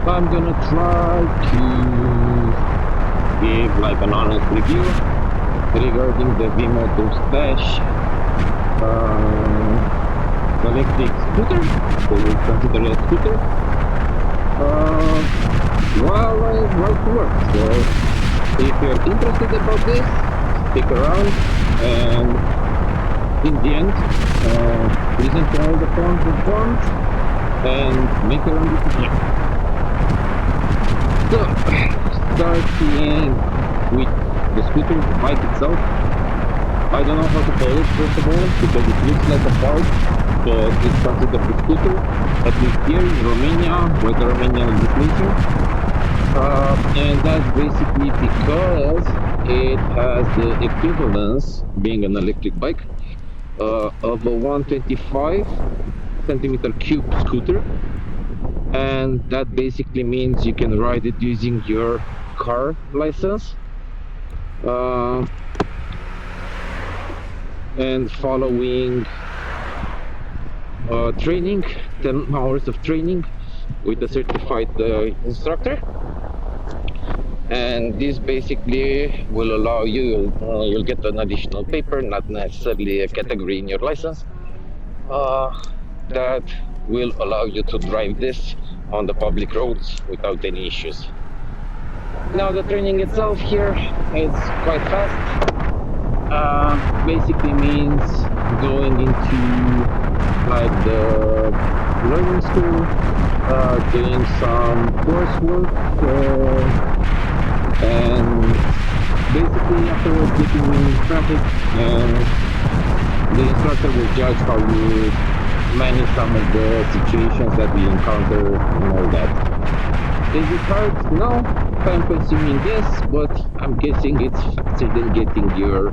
I'm gonna try to give like an honest review regarding the V-Moto Stash electric scooter, so we consider it a scooter, while I ride to work. So if you're interested about this, stick around and in the end, listen to all the pros and cons and make your own decision. So, starting with the scooter, the bike itself. I don't know how to call it first of all, because it looks like a part, but it's considered a scooter, at least here in Romania, with the Romanian legislation. And that's basically because it has the equivalence, being an electric bike, of a 125 centimeter cube scooter, and that basically means you can ride it using your car license and following training, 10 hours of training with a certified instructor. And this basically will allow you, you'll get an additional paper, not necessarily a category in your license, that will allow you to drive this on the public roads without any issues. Now the training itself here is quite fast. Basically means going into like the learning school, doing some coursework, and basically afterwards getting in traffic, and the instructor will judge how you manage some of the situations that we encounter and all that. Is it hard? No. Time consuming, yes, but I'm guessing it's faster than getting your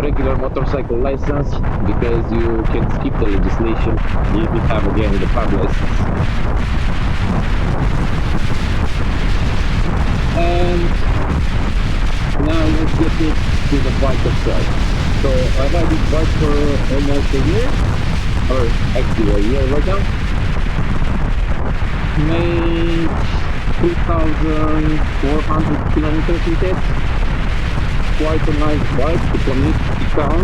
regular motorcycle license, because you can skip the legislation if you have again the pub license. And now let's get it to the bike itself. So I ride this bike for almost a year, or actually a year right now. Made 2,400 kilometers with it. Quite a nice bike to commute to town.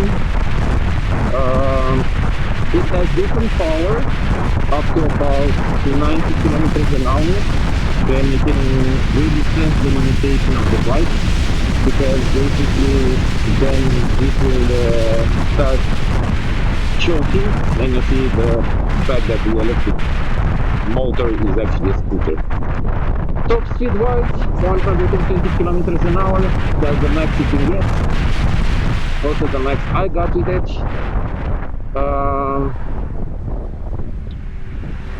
It has different power, up to about 90 kilometers an hour. Then you can really sense the limitation of the bike, because basically then it will start choking, and you see the fact that the electric motor is actually a scooter. Top speed wise, 120 kilometers an hour, that's the max you can get. Also the max I got with it.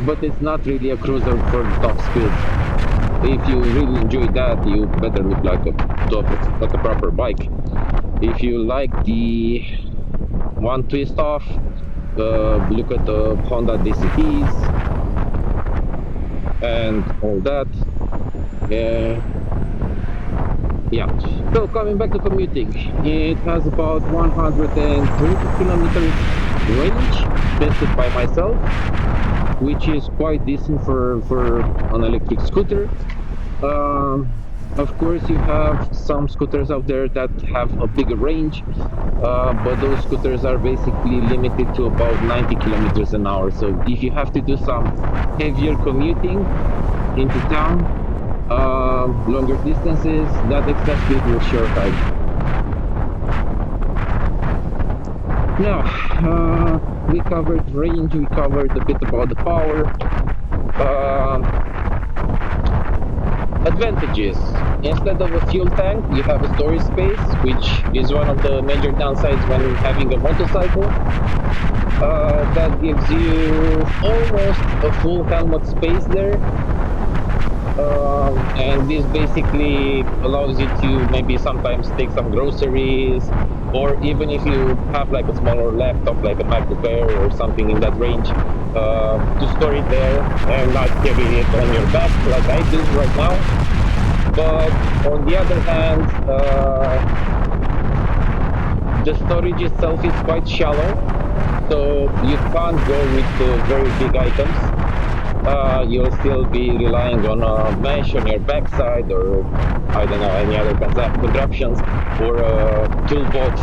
But it's not really a cruiser for the top speed. If you really enjoy that, you better look like a proper bike. If you like the one twist off, look at the Honda DCTs and all that. Yeah. So coming back to commuting, it has about 130 kilometers range tested by myself, which is quite decent for an electric scooter. Of course, you have some scooters out there that have a bigger range, but those scooters are basically limited to about 90 kilometers an hour. So if you have to do some heavier commuting into town, longer distances, that extra speed will sure help. Now, we covered range, we covered a bit about the power. Advantages: instead of a fuel tank, you have a storage space, which is one of the major downsides when having a motorcycle. That gives you almost a full helmet space there. And this basically allows you to maybe sometimes take some groceries, or even if you have like a smaller laptop like a MacBook Air or something in that range, to store it there and not carry it on your back like I do right now. But on the other hand, the storage itself is quite shallow, so you can't go with very big items. you'll still be relying on a mesh on your backside, or I don't know, any other contraptions, or a toolbox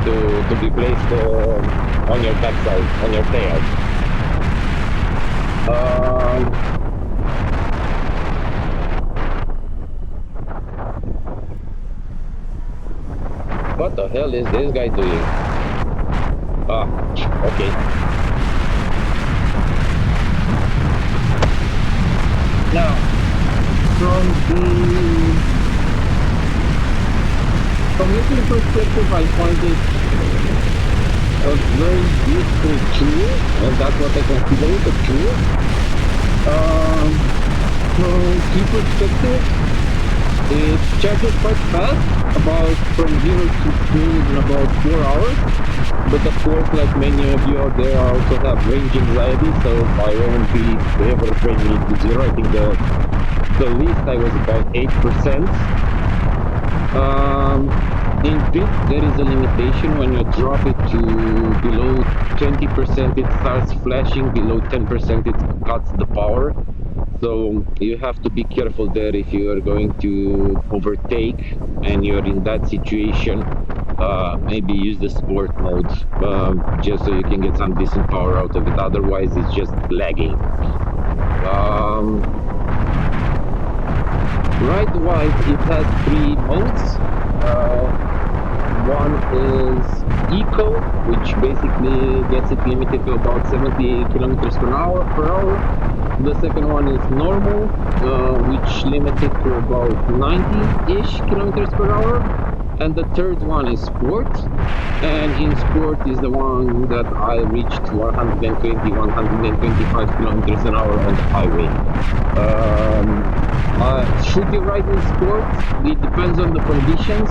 to be placed on your backside, on your tail. What the hell is this guy doing? Ah, okay. Now, from user perspective, I find it a very useful tool, and that's what I consider it, a tool. From key perspective, it charges quite fast, about from 0 to full in about 4 hours. But of course, like many of you out there, I also have range anxiety, so I won't be able to bring it to 0. I think the least I was about 8%. In bit, there is a limitation. When you drop it to below 20%, it starts flashing. Below 10%, it cuts the power. So you have to be careful there if you are going to overtake and you're in that situation. Maybe use the sport mode just so you can get some decent power out of it. Otherwise, it's just lagging. Ride-wise, it has 3 modes. One is Eco, which basically gets it limited to about 70 kilometers per hour. The second one is Normal, which limits it to about 90-ish kilometers per hour. And the third one is Sport, and in Sport is the one that I reached 120, 125 kilometers an hour on the highway. Should you ride in Sport? It depends on the conditions.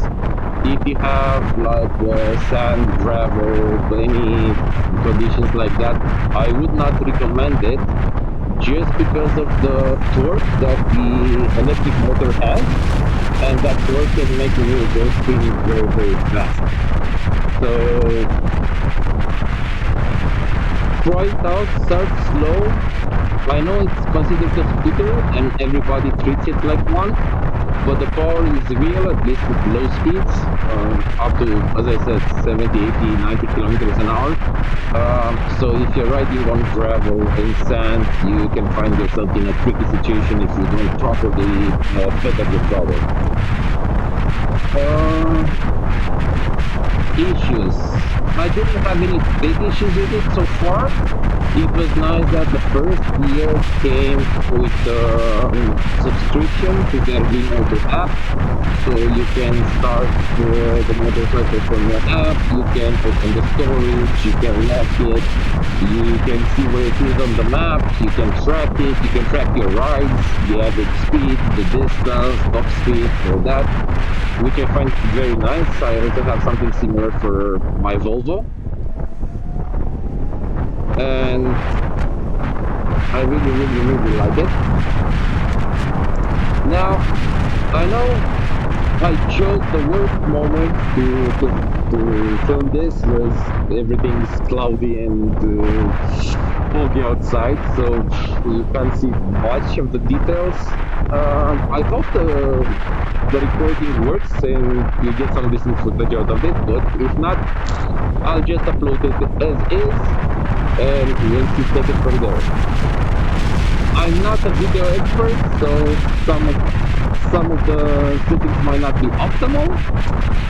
If you have like sand, gravel, any conditions like that, I would not recommend it, just because of the torque that the electric motor has, and that torque can make the wheel go spinning very, very fast. So try it out, start slow. I know it's considered a scooter and everybody treats it like one, but the power is real, at least with low speeds, up to, as I said, 70, 80, 90 kilometers an hour. So if you're riding on gravel and sand, you can find yourself in a tricky situation if you don't properly pedal the throttle. Issues. I didn't have any big issues with it so far. It was nice that the first year came with subscription to their Remote app, so you can start the motorcycle from your app, you can open the storage, you can lock it, you can see where it is on the map, you can track it, you can track your rides, the average speed, the distance, top speed, all that, which I find very nice. I also have something similar for my Volvo, and I really like it. Now, I know I chose the worst moment to film this, was everything's cloudy and foggy outside, so you can't see much of the details. I hope the recording works and you get some decent footage out of it, but if not, I'll just upload it as is and we'll take it from there. I'm not a video expert, so some of the settings might not be optimal.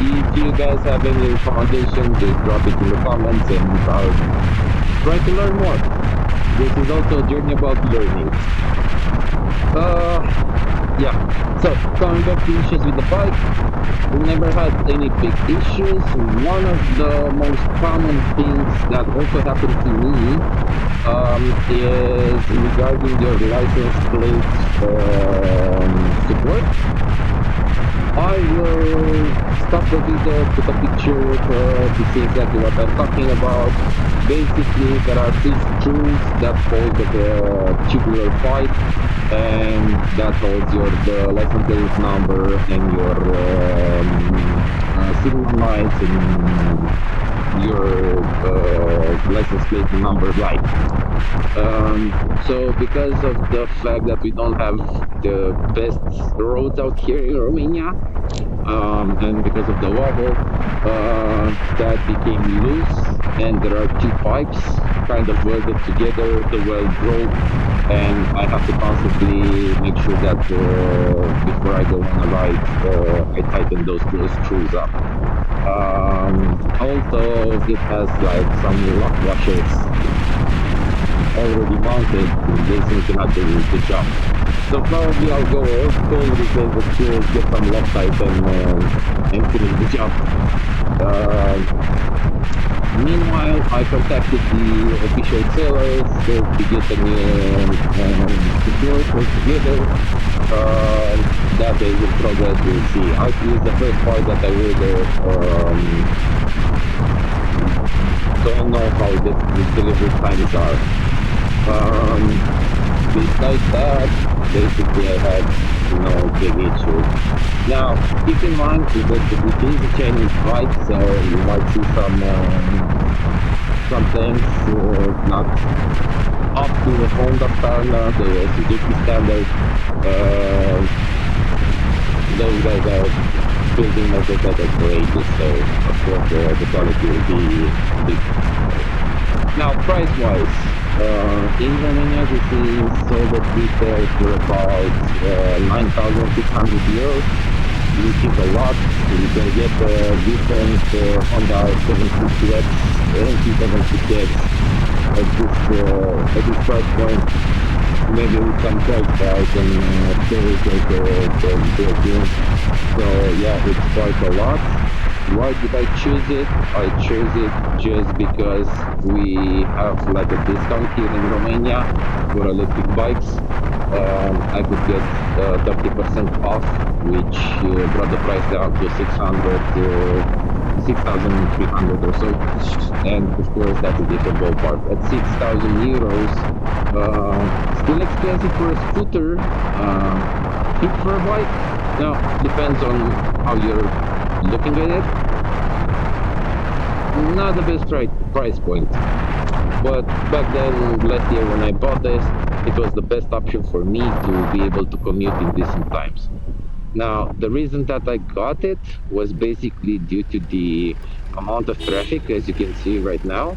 If you guys have any recommendations, just drop it in the comments and I'll try to learn more. This is also a journey about learning. Yeah, so coming back to issues with the bike, we never had any big issues. One of the most common things that also happened to me is regarding your license plate support. I will stop the video, put a picture to see exactly what I'm talking about. Basically, there are these screws that hold the tubular pipe, and that holds the license plate number and your signal lights and your license plate number right. So because of the fact that we don't have the best roads out here in Romania, and because of the wobble, that became loose, and there are two pipes kind of welded together. The weld broke, and I have to constantly make sure that before I go on a ride, I tighten those screws up. Also, it has like some lock washers already mounted, they seem to not do the job. So probably I'll go old school because the skills get some Loctite and finish the job. Meanwhile, I contacted the official sellers to get a new secure put together. That is in progress, we'll see. Is the first part that I don't know how the delivery times are. Besides that, basically I had no big issues. Now, keep in mind that it is a Chinese bike, so you might see some things not up to the Honda standard, the Suzuki standard. Those guys are building motorcycles for ages, so of course the quality will be big. Now, price-wise, in Romania this is sold at retail for about 9,600 euros, which is a lot. You can get a decent Honda 750X and 750X at this price point. Maybe with some price tags and storage built in. So yeah, it's quite a lot. Why did I choose it? I chose it just because we have like a discount here in Romania for electric bikes. I could get 30% off, which brought the price down to 6,300 or so. And of course, that's a different ballpark. At 6,000 euros, still expensive for a scooter, cheap for a bike. Now, depends on how you're looking at it. Not the best price point, but back then, last year when I bought this, it was the best option for me to be able to commute in decent times. Now, the reason that I got it was basically due to the amount of traffic, as you can see right now,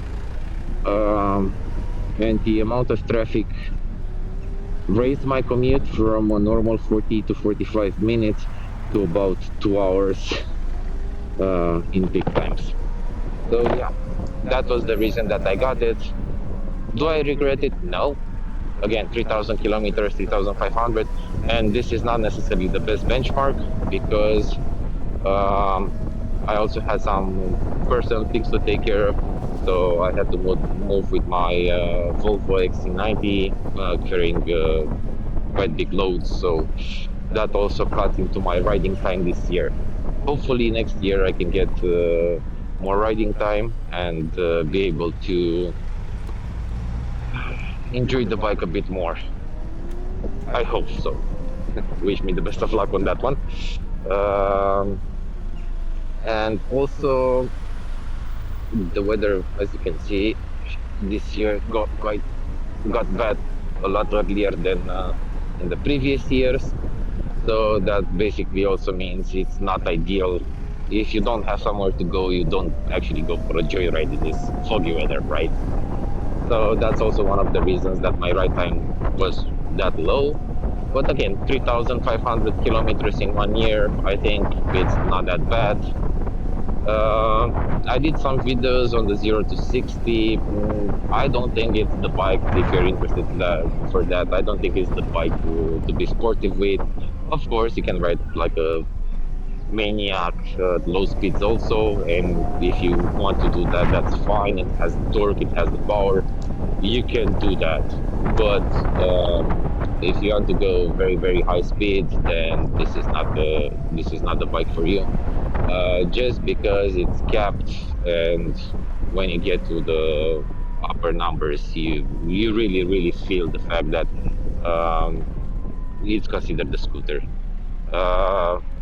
and the amount of traffic raised my commute from a normal 40 to 45 minutes to about 2 hours in peak times. So yeah, that was the reason that I got it. Do I regret it? No. Again, 3,000 kilometers, 3,500, and this is not necessarily the best benchmark because I also had some personal things to take care of. So I had to move with my Volvo XC90, carrying quite big loads. So that also cut into my riding time this year. Hopefully next year I can get more riding time and be able to enjoy the bike a bit more. I hope so. Wish me the best of luck on that one. And also the weather, as you can see, this year got bad a lot earlier than in the previous years. So that basically also means it's not ideal. If you don't have somewhere to go, you don't actually go for a joyride in this foggy weather, right? So that's also one of the reasons that my ride time was that low. But again, 3,500 kilometers in 1 year, I think it's not that bad. I did some videos on the 0 to 60. I don't think it's the bike, if you're interested for that, I don't think it's the bike to be sportive with. Of course, you can ride like a maniac low speeds also, and if you want to do that, that's fine. It has the torque, it has the power, you can do that. But if you want to go very high speed, then this is not the bike for you. Just because it's capped, and when you get to the upper numbers, you really feel the fact that it's considered a scooter.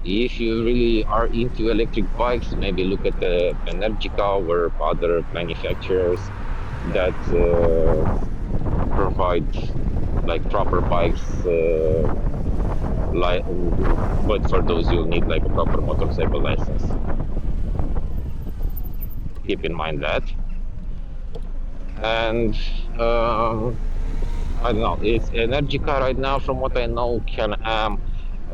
If you really are into electric bikes, maybe look at the Energica or other manufacturers that provide like proper bikes. Like, but for those you'll need like a proper motorcycle license. Keep in mind that. And I don't know. It's Energica right now, from what I know. Can-Am,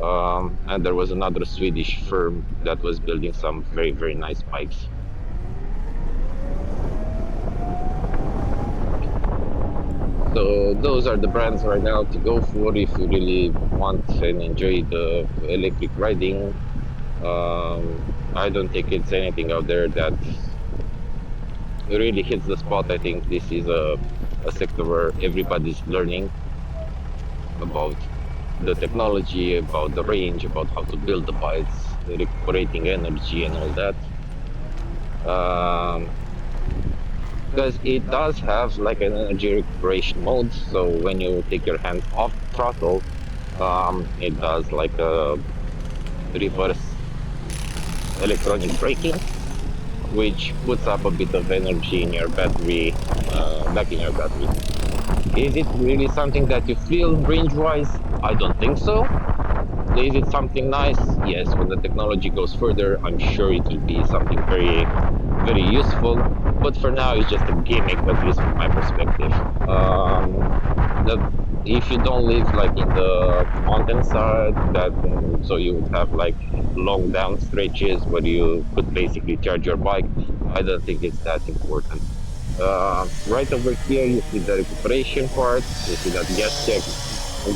and there was another Swedish firm that was building some very very nice bikes. So those are the brands right now to go for if you really want and enjoy the electric riding. I don't think it's anything out there that really hits the spot. I think this is a sector where everybody's learning about the technology, about the range, about how to build the bikes, recuperating energy and all that. Um, because it does have like an energy recuperation mode. So when you take your hands off throttle, it does like a reverse electronic braking, which puts up a bit of energy in your battery, back in your battery. Is it really something that you feel range-wise? I don't think so. Is it something nice? Yes. When the technology goes further, I'm sure it will be something very, very useful. But for now, it's just a gimmick, at least from my perspective. That if you don't live like in the mountain side, that so you would have like long down stretches where you could basically charge your bike. I don't think it's that important. Right over here, you see the recuperation part. You see that gas check,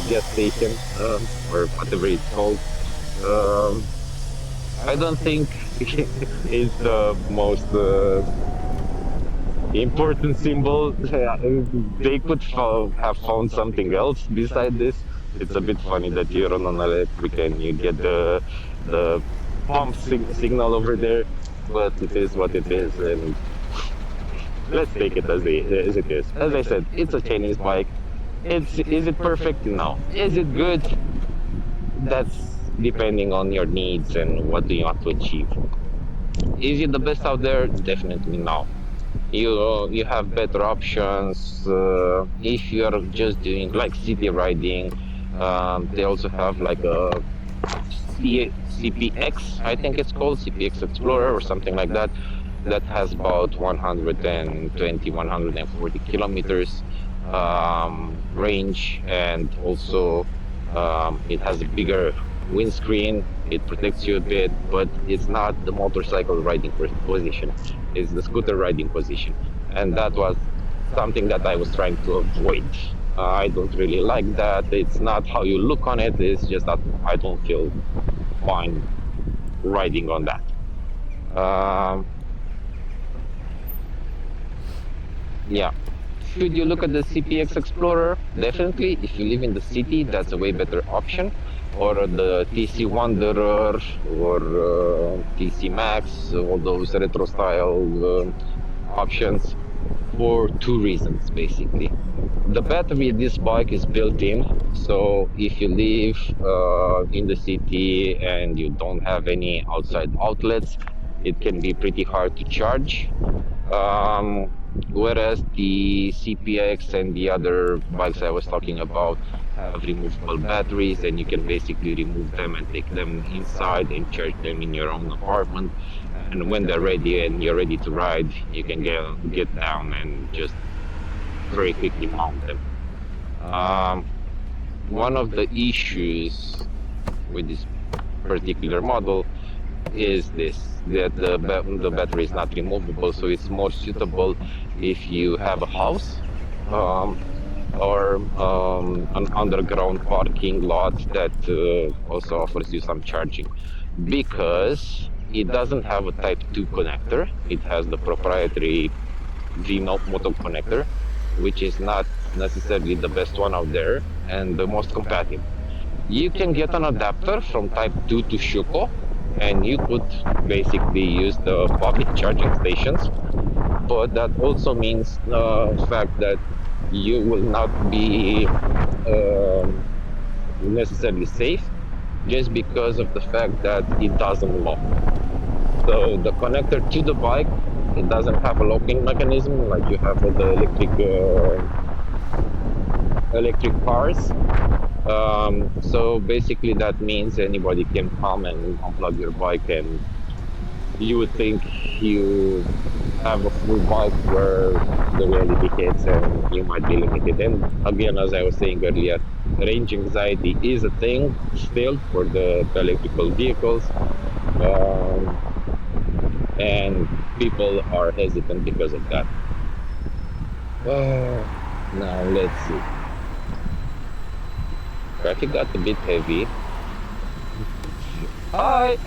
gas station, or whatever it's called. Um, I don't think it's the most important symbol. They could have found something else beside this. It's a bit funny that you're on an electric and you get the pump signal over there, but it is what it is, and let's take it as it is. As I said, it's a Chinese bike. Is it perfect? No. Is it good? That's depending on your needs and what do you want to achieve. Is it the best out there? Definitely no. You have better options if you are just doing like city riding. They also have like a CPX, I think it's called CPX Explorer or something like that. That has about 120, 140 kilometers range, and also it has a bigger windscreen. It protects you a bit, but it's not the motorcycle riding position. It's the scooter riding position, and that was something that I was trying to avoid. I don't really like that. It's not how you look on it. It's just that I don't feel fine riding on that. Um, yeah. Should you look at the CPX Explorer? Definitely. If you live in the city, that's a way better option. Or the TC Wanderer or TC Max, all those retro style options, for two reasons basically. The battery in this bike is built in, so if you live in the city and you don't have any outside outlets, it can be pretty hard to charge. Um, Whereas the CPX and the other bikes I was talking about have removable batteries, and you can basically remove them and take them inside and charge them in your own apartment. And when they're ready and you're ready to ride, you can get down and just very quickly mount them. Um, One of the issues with this particular model is this, that the battery is not removable, so it's more suitable if you have a house um, or an underground parking lot that also offers you some charging, because it doesn't have a type 2 connector. It has the proprietary Moto connector, which is not necessarily the best one out there and the most compatible. You can get an adapter from Type 2 to Shuko, and you could basically use the public charging stations, but that also means the fact that you will not be necessarily safe, just because of the fact that it doesn't lock. So the connector to the bike, it doesn't have a locking mechanism like you have with the electric cars. So basically, that means anybody can come and unplug your bike, and you would think you have a full bike where the reality hits and you might be limited. And again, as I was saying earlier, range anxiety is a thing still for the electrical vehicles. Um, and people are hesitant because of that. Now let's see. Traffic got a bit heavy. Hi.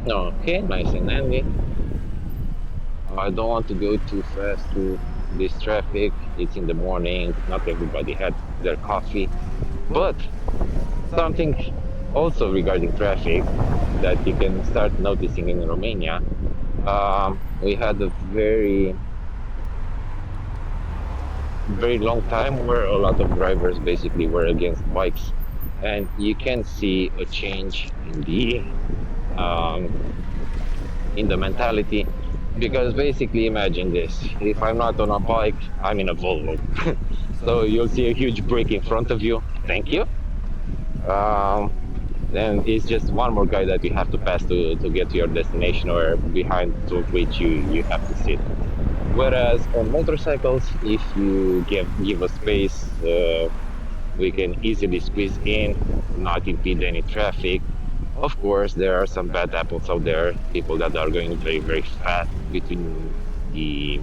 Okay, nice and handy. I don't want to go too fast through this traffic. It's in the morning. Not everybody had their coffee. But something also regarding traffic that you can start noticing in Romania. We had a very long time where a lot of drivers basically were against bikes, and you can see a change um, in the mentality. Because basically, imagine this: if I'm not on a bike, I'm in a Volvo. So you'll see a huge break in front of you. Thank you. Um, and it's just one more guy that you have to pass to get to your destination, or behind to which you have to sit. Whereas on motorcycles, if you give a space, we can easily squeeze in, not impede any traffic. Of course, there are some bad apples out there, people that are going very, very fast between the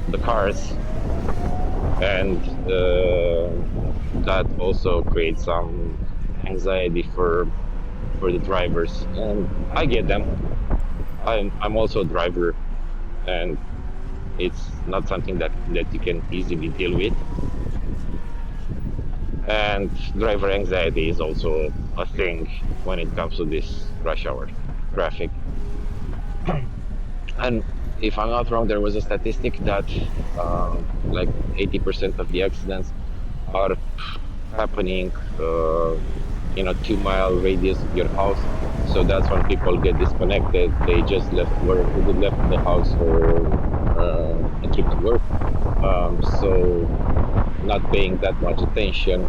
the cars, and that also creates some anxiety for the drivers. And I get them. I'm also a driver, and it's not something that you can easily deal with. And driver anxiety is also a thing when it comes to this rush hour traffic. And if I'm not wrong, there was a statistic that like 80% of the accidents are happening in a 2 mile radius of your house. So that's when people get disconnected. They just left work, they left the house for a trip to work. So not paying that much attention,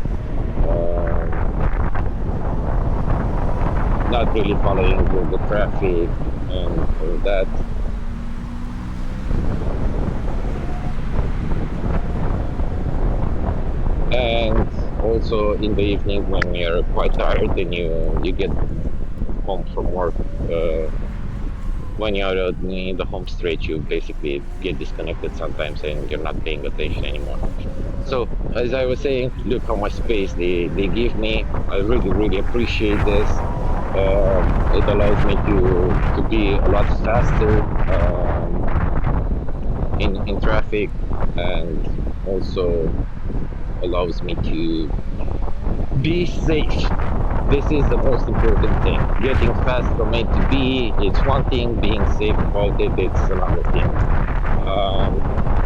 not really following the traffic and all that. And also in the evening when you're quite tired and you get home from work, when you're in the home stretch, you basically get disconnected sometimes and you're not paying attention anymore. So as I was saying, look how much space they give me. I really, really appreciate this. It allows me to be a lot faster in traffic, and also allows me to be safe. This is the most important thing. Getting fast from A to B, it's one thing. Being safe about it's another thing.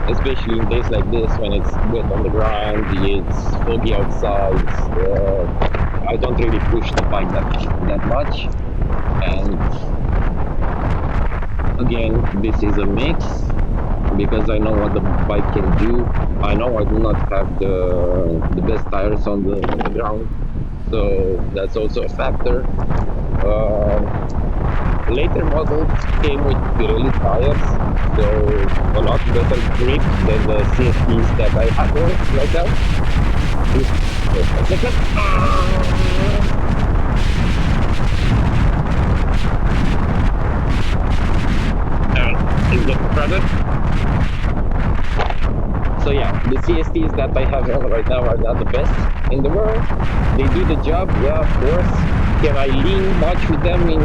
Especially in days like this when it's wet on the ground, it's foggy outside. I don't really push the bike that much. And again, this is a mix because I know what the bike can do. I know I do not have the best tires on the ground, so that's also a factor. Later models came with Pirelli tires, so a lot better grip than the CFTs that I have right now. Just a second. Is the product? So yeah, the CSTs that I have right now are not the best in the world. They do the job, yeah, of course. Can I lean much with them in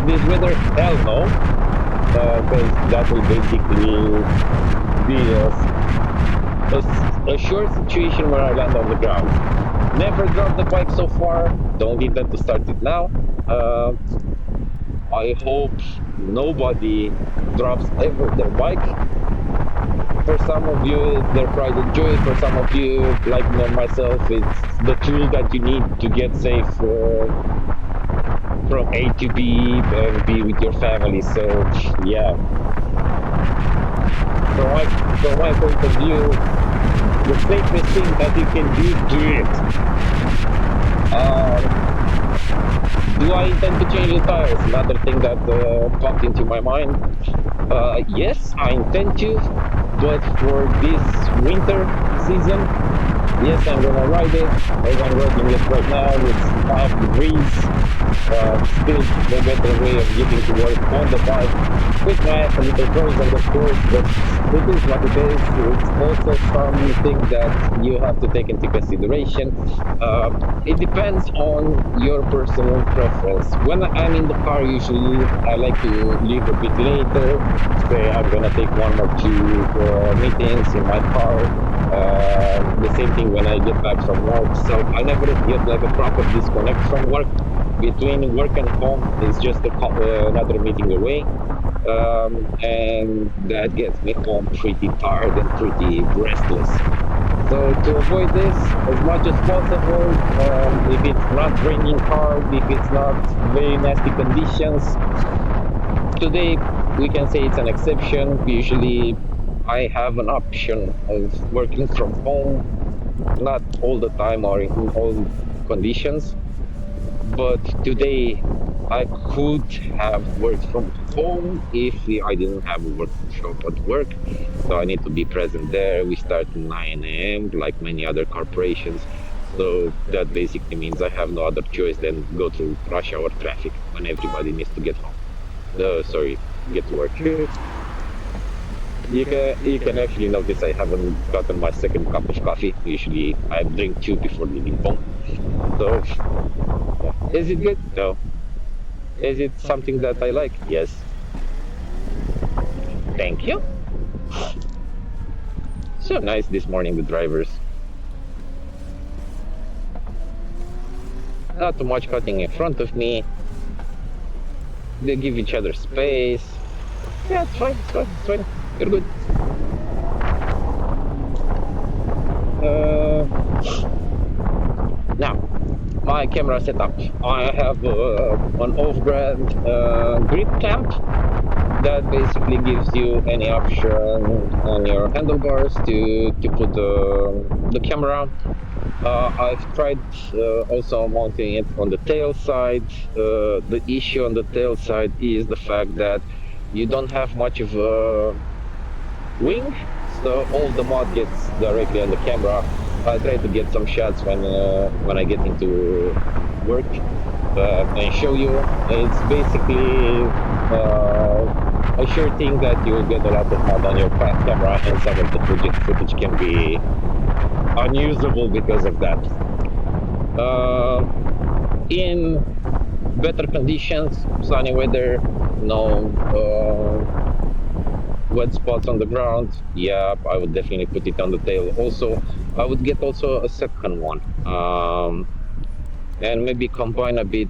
this weather? Hell no, because that will basically be a short situation where I land on the ground. Never dropped the bike so far. Don't intend to start it now. I hope nobody drops ever their bike. For some of you, it's their pride and joy. For some of you, like myself, it's the tool that you need to get safe from A to B and be with your family. So, yeah. From my point of view, the safest thing that you can do it. Do I intend to change the tires? Another thing that popped into my mind. Yes, I intend to, but for this winter season, yes, I'm gonna ride it. As I'm riding it right now, it's 5 degrees. Still no better way of getting to work on the bike with my little pros and of course, but it is what it is. It's also something that you have to take into consideration. It depends on your personal preference. When I'm in the car, usually I like to leave a bit later. Say I'm gonna take 1 or 2 meetings in my car. The same thing when I get back from work. So I never get like a proper disconnect from work. Between work and home is just another meeting away. And that gets me home pretty tired and pretty restless. So to avoid this as much as possible, if it's not raining hard, if it's not very nasty conditions, today we can say it's an exception. Usually I have an option of working from home, not all the time or in all conditions, but today I could have worked from home if I didn't have a workshop at work. So I need to be present there. We start at 9 a.m. like many other corporations. So that basically means I have no other choice than go through rush hour traffic when everybody needs to get home. Sorry, get to work. You can actually notice I haven't gotten my second cup of coffee. Usually I drink 2 before leaving home. So is it good? No. Is it something that I like? Yes. Thank you. So nice this morning, the drivers. Not too much cutting in front of me. They give each other space. Yeah, it's fine, it's fine, it's fine. You're good. Now, my camera setup. I have an off-brand grip clamp that basically gives you any option on your handlebars to put the camera. I've tried also mounting it on the tail side. The issue on the tail side is the fact that you don't have much of a wing, so all the mud gets directly on the camera. I try to get some shots when I get into work and show you. It's basically a sure thing that you'll get a lot of mud on your camera, and some of the footage can be unusable because of that. In better conditions, sunny weather, no wet spots on the ground, yeah, I would definitely put it on the tail. Also, I would get also a second one, and maybe combine a bit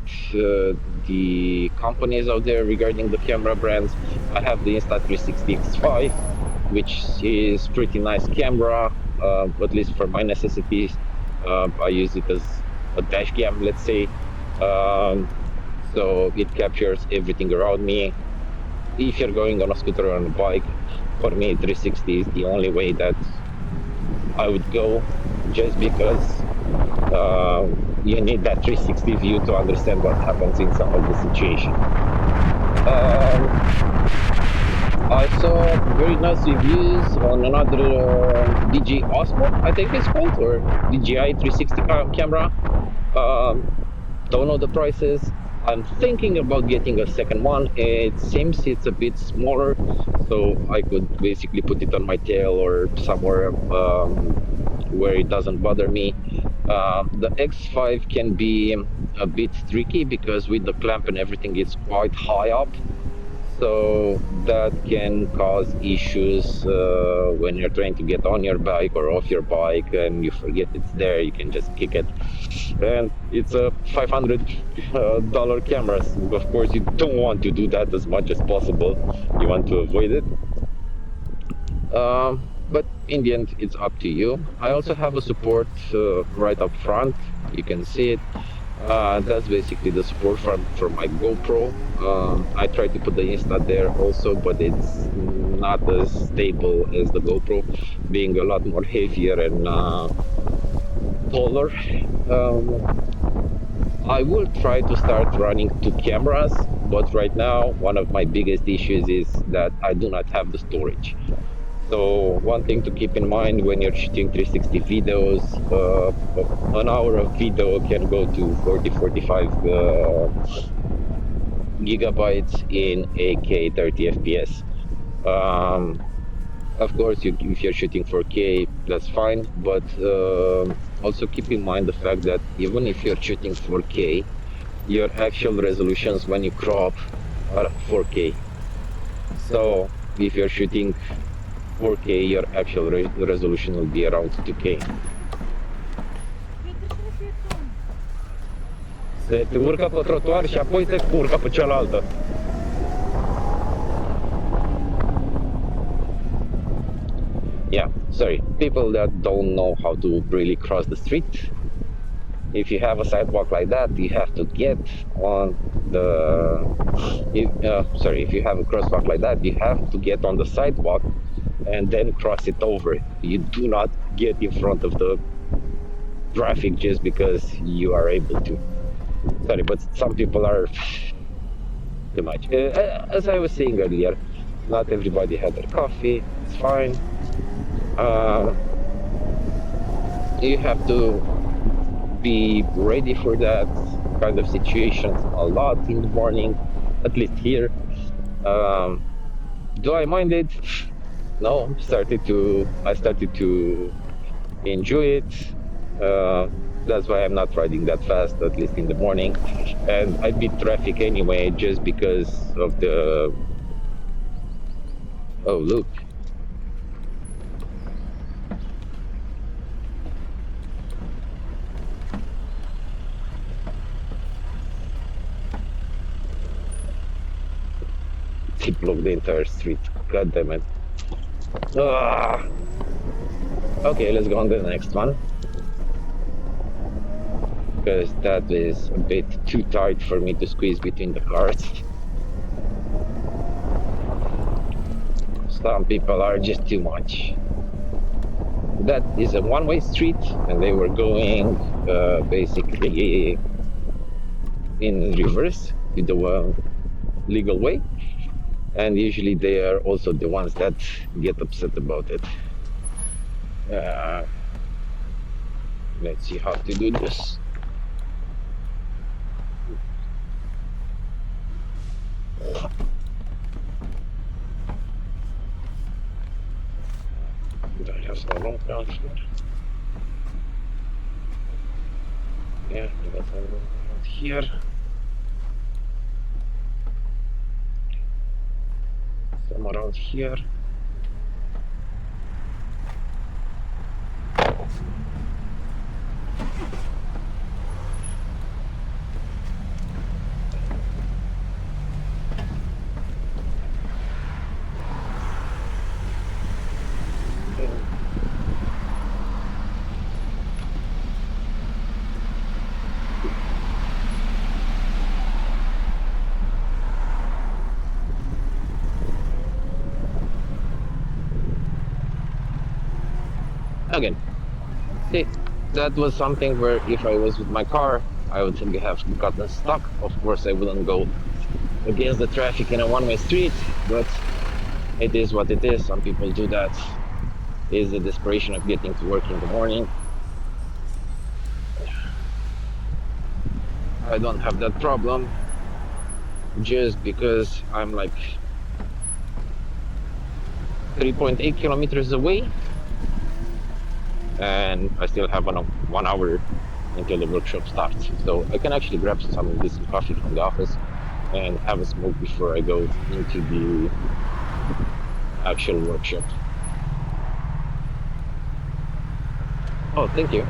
the companies out there regarding the camera brands. I have the Insta360 X5, which is pretty nice camera, at least for my necessities. I use it as a dash cam, let's say. So it captures everything around me. If you're going on a scooter or on a bike, for me 360 is the only way that I would go, just because you need that 360 view to understand what happens in some of the situation. I saw very nice reviews on another DJI Osmo, I think it's called, or DJI 360 camera. Don't know the prices. I'm thinking about getting a second one. It seems it's a bit smaller, so I could basically put it on my tail or somewhere where it doesn't bother me. The X5 can be a bit tricky because with the clamp and everything, it's quite high up. So that can cause issues when you're trying to get on your bike or off your bike and you forget it's there. You can just kick it, and it's a $500 camera. Of course, you don't want to do that as much as possible. You want to avoid it. But in the end, it's up to you. I also have a support right up front. You can see it. That's basically the support for my GoPro. I tried to put the Insta there also, but it's not as stable as the GoPro, being a lot more heavier and taller. I will try to start running two cameras, but right now one of my biggest issues is that I do not have the storage. So one thing to keep in mind when you're shooting 360 videos, an hour of video can go to 40, 45 gigabytes in 8K 30 FPS. Of course, if you're shooting 4K, that's fine, but also keep in mind the fact that even if you're shooting 4K, your actual resolutions when you crop are 4K. So if you're shooting 4K, your actual resolution will be around 2K. Se te urcă pe trotuar și apoi te urcă pe cealaltă. Yeah, sorry. People that don't know how to really cross the street. If you have a sidewalk like that, you have to get on the. If you have a crosswalk like that, you have to get on the sidewalk and then cross it over. You do not get in front of the traffic just because you are able to. Sorry, but some people are too much. As I was saying earlier, not everybody had their coffee. It's fine. You have to be ready for that kind of situations a lot in the morning, at least here. Do I mind it? No, I started to enjoy it. That's why I'm not riding that fast, at least in the morning. And I beat traffic anyway, just because of the. Oh, look. He blocked the entire street. God damn it. Ah. Okay, let's go on to the next one. Because that is a bit too tight for me to squeeze between the cars. Some people are just too much. That is a one-way street, and they were going basically in reverse with the legal way. And usually they are also the ones that get upset about it. Let's see how to do this. Don't have some long ground here. Yeah, we got some around here. Some around here. Again, see, that was something where if I was with my car, I would simply have gotten stuck. Of course, I wouldn't go against the traffic in a one-way street, but it is what it is. Some people do that. It is the desperation of getting to work in the morning. I don't have that problem just because I'm like 3.8 kilometers away, and I still have 1 hour until the workshop starts. So I can actually grab some decent coffee from the office and have a smoke before I go into the actual workshop. Oh, thank you.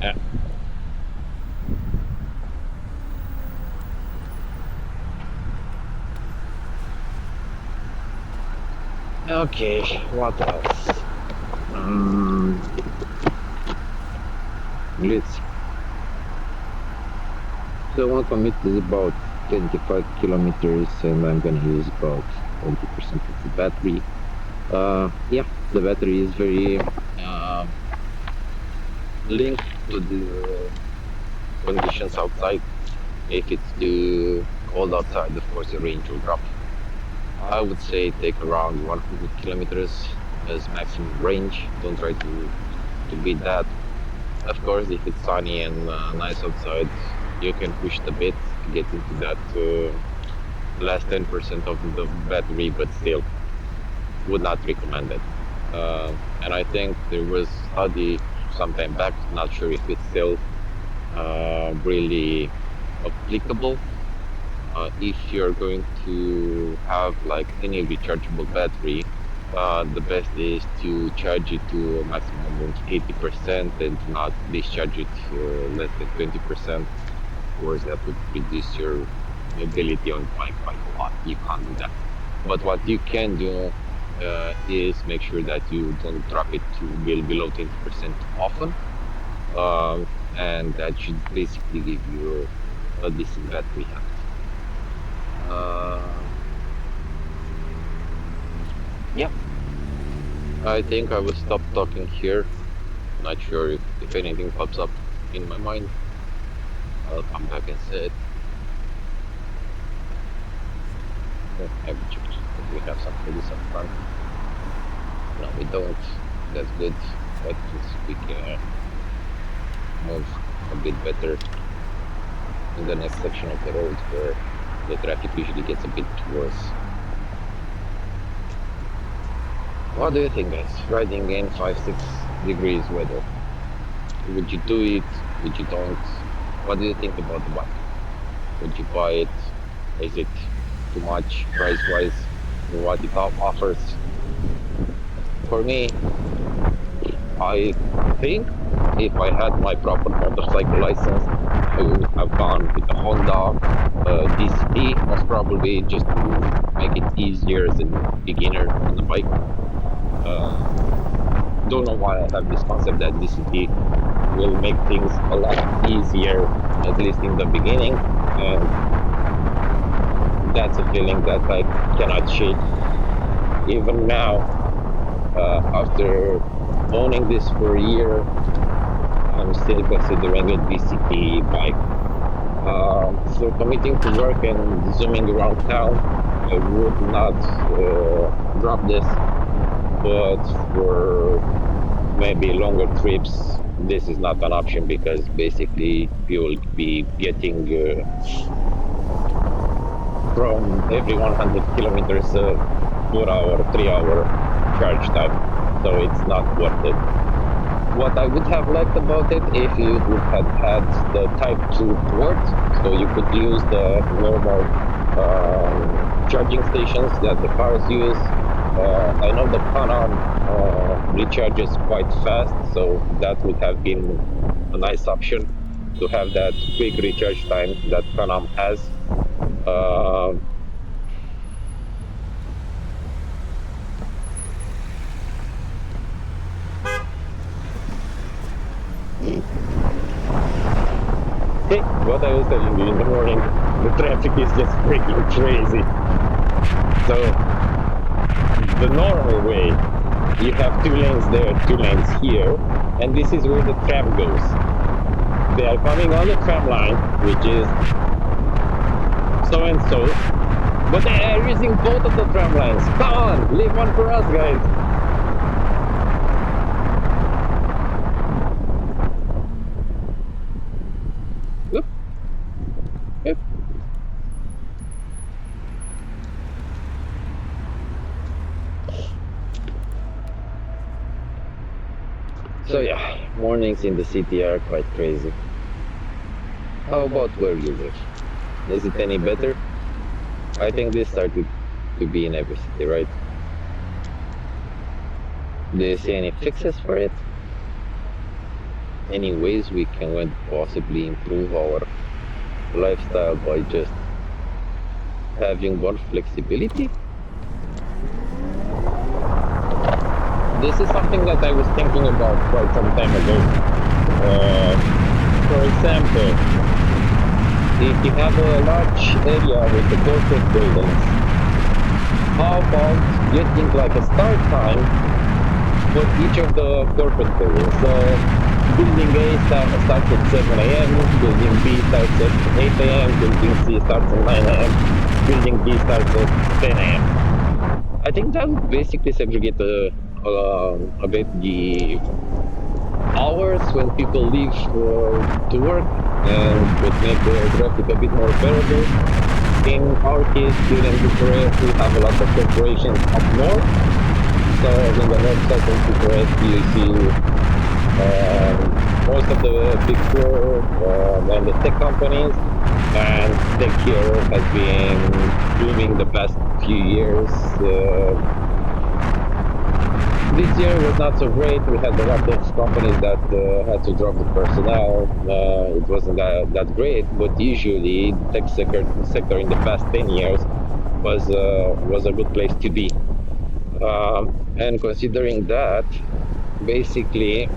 Yeah. Okay, what else? Let's see. So one commute is about 25 kilometers, and I'm gonna use about 20% of the battery. Yeah, the battery is very linked to the conditions outside. If it's too cold outside, of course, the range will drop. I would say take around 100 kilometers as maximum range. Don't try to beat that. Of course, if it's sunny and nice outside, you can push it a bit to get into that last 10% of the battery, but still would not recommend it. And I think there was a study sometime back, not sure if it's still really applicable. If you're going to have like any rechargeable battery, the best is to charge it to a maximum of 80% and to not discharge it less than 20%. Of course, that would reduce your mobility on bike quite a lot. You can't do that. But what you can do is make sure that you don't drop it to below 20% often. And that should basically give you a decent battery health. Yeah, I think I will stop talking here. Not sure if anything pops up in my mind. I'll come back and say it. Maybe if we have some fun. No, we don't. That's good. But we can move a bit better in the next section of the road where the traffic usually gets a bit worse. What do you think, guys? Riding in 5-6 degrees weather. Would you do it? Would you don't? What do you think about the bike? Would you buy it? Is it too much price-wise for what it offers? For me, I think if I had my proper motorcycle license, I would have gone with the Honda DCT, most probably just to make it easier as a beginner on the bike. Don't know why I have this concept that DCT will make things a lot easier, at least in the beginning, and that's a feeling that I cannot shake. Even now, after owning this for a year, I'm still considering a DCT bike. So committing to work and zooming around town, I would not drop this, but for maybe longer trips, this is not an option because basically you will be getting from every 100 kilometers 4 hour, 3 hour charge time. So it's not worth it. What I would have liked about it if you would have had the Type 2 port, so you could use the normal charging stations that the cars use. I know the Pan-Am recharges quite fast, so that would have been a nice option to have that quick recharge time that Pan-Am has. Hey, what I was telling you in the morning, the traffic is just freaking crazy. So the normal way, you have 2 lanes there, 2 lanes here, and this is where the tram goes. They are coming on the tram line, which is so and so, but they are using both of the tram lines. Come on, leave one for us, guys. Whoop. Yep. mornings in the city are quite crazy. How about where you live? Is it any better? I think this started to be in every city, right? Do you see any fixes for it? Any ways we can possibly improve our lifestyle by just having more flexibility? This is something that I was thinking about quite some time ago. For example, if you have a large area with the corporate buildings, how about getting like a start time for each of the corporate buildings? So building A starts at 7 a.m., building B starts at 8 a.m., building C starts at 9 a.m., building D starts at 10 a.m. I think that would basically segregate a bit the hours when people leave to work and would make the traffic a bit more bearable. In our case, here in Bucharest, we have a lot of corporations up north. So in the north side of Bucharest, you see most of the big four and the tech companies, and tech here has been booming the past few years. This year was not so great. We had a lot of companies that had to drop the personnel. It wasn't that great, but usually the tech sector in the past 10 years was a good place to be. And considering that, basically,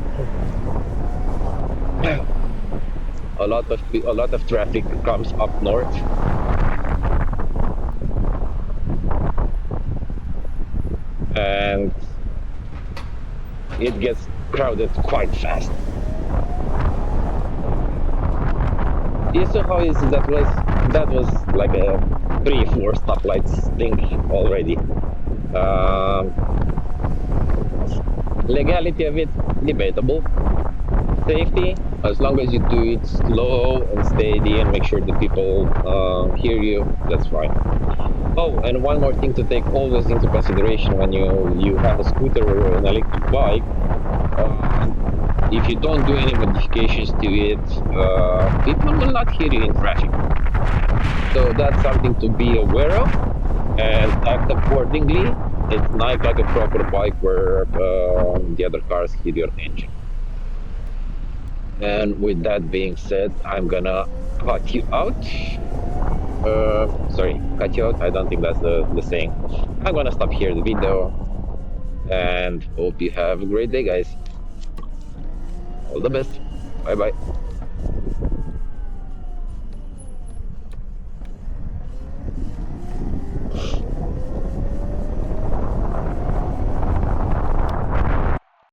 a lot of traffic comes up north, and it gets crowded quite fast. You saw how easy that was? That was like a 3-4 stoplights thing already. Legality of it, debatable. Safety, as long as you do it slow and steady and make sure the people hear you, that's fine. Oh, and one more thing to take always into consideration when you have a scooter or an electric bike. If you don't do any modifications to it, people will not hear you in traffic. So that's something to be aware of and act accordingly. It's not like a proper bike where the other cars hit your engine. And with that being said, I'm gonna cut you out. Sorry, cut you out. I don't think that's the saying. I'm gonna stop here the video and hope you have a great day, guys. All the best. Bye bye.